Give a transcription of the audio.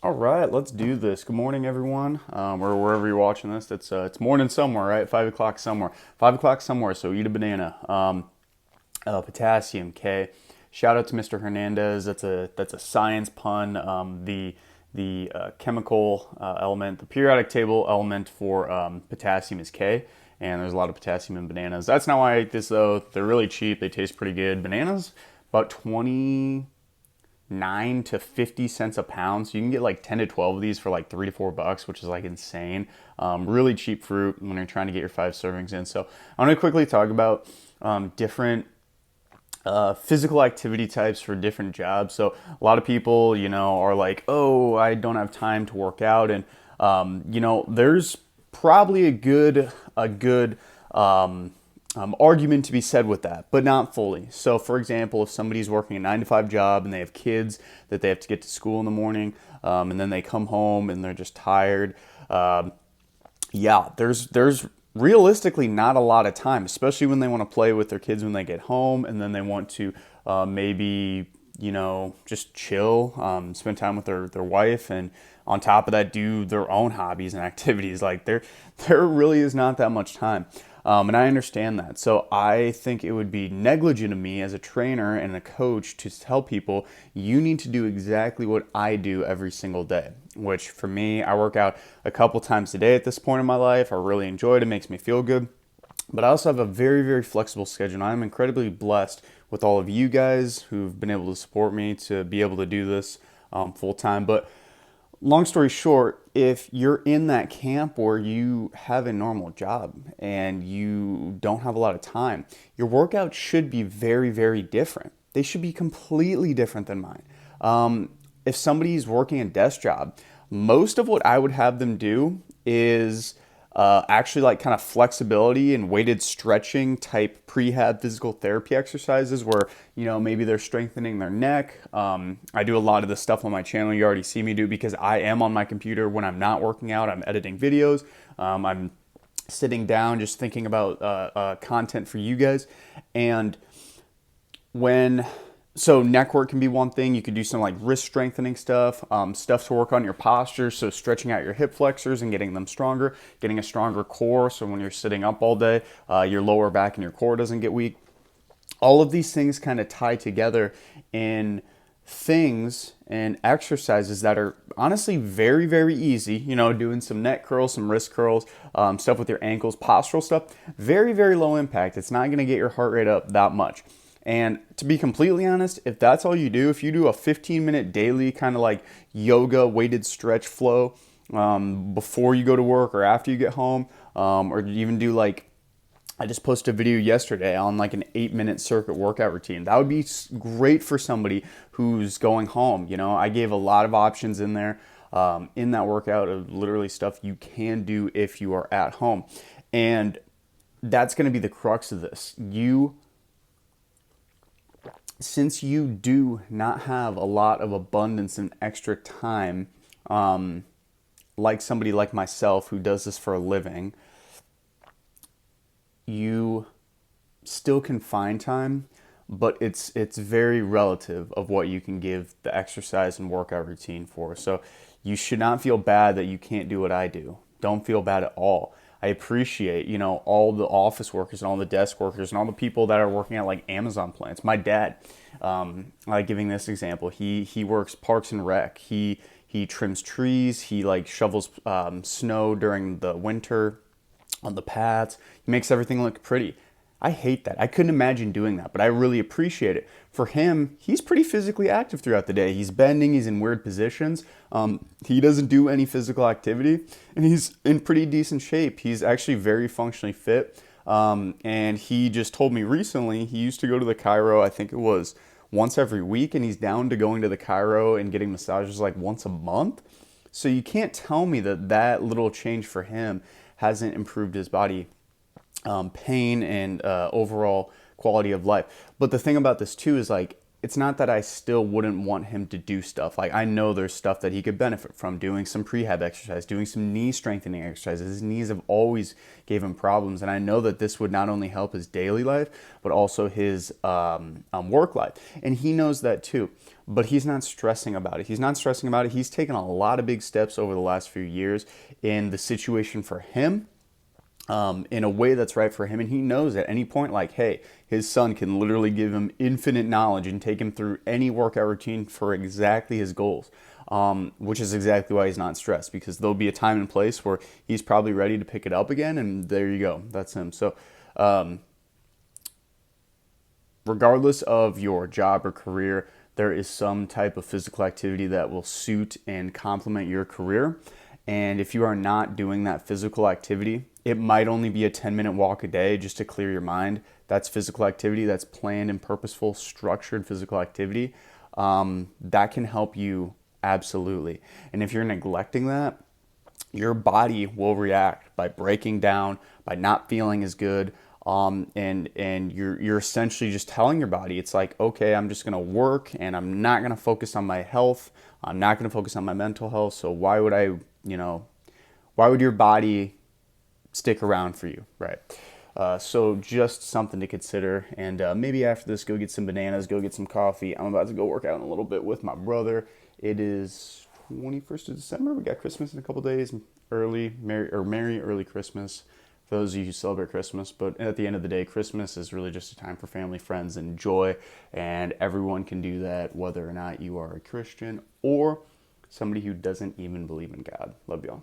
All right, let's do this. Good morning, everyone, or wherever you're watching this. It's morning somewhere, right? 5 o'clock somewhere. 5 o'clock somewhere. So eat a banana. Potassium. K. Shout out to Mr. Hernandez. That's a science pun. The chemical element, the periodic table element for potassium is K, and there's a lot of potassium in bananas. That's not why I ate this though. They're really cheap. They taste pretty good. Bananas about 29 to 50 cents a pound. So you can get like 10 to 12 of these for like $3 to $4, which is like insane. Really cheap fruit when you're trying to get your 5 servings in. So I want to quickly talk about different physical activity types for different jobs. So a lot of people, are like, oh, I don't have time to work out. And, there's probably a good argument to be said with that, but not fully. So, for example, if somebody's working a 9 to 5 job and they have kids that they have to get to school in the morning, and then they come home and they're just tired, there's realistically not a lot of time, especially when they want to play with their kids when they get home, and then they want to maybe just chill, spend time with their wife, and on top of that, do their own hobbies and activities. Like there really is not that much time. And I understand that. So I think it would be negligent of me as a trainer and a coach to tell people you need to do exactly what I do every single day. Which for me, I work out a couple times a day at this point in my life. I really enjoy it. It makes me feel good. But I also have a very, very flexible schedule. And I'm incredibly blessed with all of you guys who've been able to support me to be able to do this full time. But long story short, if you're in that camp where you have a normal job and you don't have a lot of time, your workouts should be very, very different. They should be completely different than mine. If somebody's working a desk job, most of what I would have them do is actually like kind of flexibility and weighted stretching type prehab physical therapy exercises where maybe they're strengthening their neck. I do a lot of this stuff on my channel. You already see me do because I am on my computer when I'm not working out. I'm editing videos. I'm sitting down just thinking about content for you guys. And when so neck work can be one thing. You could do some like wrist strengthening stuff, stuff to work on your posture. So stretching out your hip flexors and getting them stronger, getting a stronger core. So when you're sitting up all day, your lower back and your core doesn't get weak. All of these things kind of tie together in things and exercises that are honestly very, very easy. Doing some neck curls, some wrist curls, stuff with your ankles, postural stuff. Very, very low impact. It's not going to get your heart rate up that much. And to be completely honest, if that's all you do, if you do a 15-minute daily kind of like yoga weighted stretch flow before you go to work or after you get home, or even do like, I just posted a video yesterday on like an 8-minute circuit workout routine. That would be great for somebody who's going home. I gave a lot of options in there in that workout of literally stuff you can do if you are at home. And that's going to be the crux of this. Since you do not have a lot of abundance and extra time, like somebody like myself who does this for a living, you still can find time, but it's very relative of what you can give the exercise and workout routine for. So you should not feel bad that you can't do what I do. Don't feel bad at all. I appreciate, all the office workers and all the desk workers and all the people that are working at like Amazon plants. My dad, like giving this example, he works Parks and Rec. He trims trees. He like shovels snow during the winter on the paths. He makes everything look pretty. I hate that. I couldn't imagine doing that, but I really appreciate it. For him, he's pretty physically active throughout the day. He's bending, he's in weird positions. He doesn't do any physical activity, and he's in pretty decent shape. He's actually very functionally fit. And he just told me recently he used to go to the chiro, I think it was once every week, and he's down to going to the chiro and getting massages like once a month. So you can't tell me that little change for him hasn't improved his body pain and overall quality of life. But the thing about this too is like it's not that I still wouldn't want him to do stuff. Like, I know there's stuff that he could benefit from, doing some prehab exercise, doing some knee strengthening exercises. His knees have always gave him problems, and I know that this would not only help his daily life, but also his work life. And he knows that too, but he's not stressing about it. He's not stressing about it. He's taken a lot of big steps over the last few years in the situation for him, in a way that's right for him. And he knows at any point, like, hey, his son can literally give him infinite knowledge and take him through any workout routine for exactly his goals, which is exactly why he's not stressed, because there'll be a time and place where he's probably ready to pick it up again. And there you go. That's him. So, regardless of your job or career, there is some type of physical activity that will suit and complement your career. And if you are not doing that physical activity, it might only be a 10-minute walk a day just to clear your mind. That's physical activity. That's planned and purposeful, structured physical activity. That can help you absolutely. And if you're neglecting that, your body will react by breaking down, by not feeling as good. And you're essentially just telling your body, it's like, okay, I'm just going to work and I'm not going to focus on my health. I'm not going to focus on my mental health. So why would why would your body stick around for you, right? So just something to consider. And maybe after this, go get some bananas, go get some coffee. I'm about to go work out in a little bit with my brother. It is 21st of December. We got Christmas in a couple days. Merry early Christmas for those of you who celebrate Christmas. But at the end of the day, Christmas is really just a time for family, friends, and joy. And everyone can do that, whether or not you are a Christian or somebody who doesn't even believe in God. Love y'all.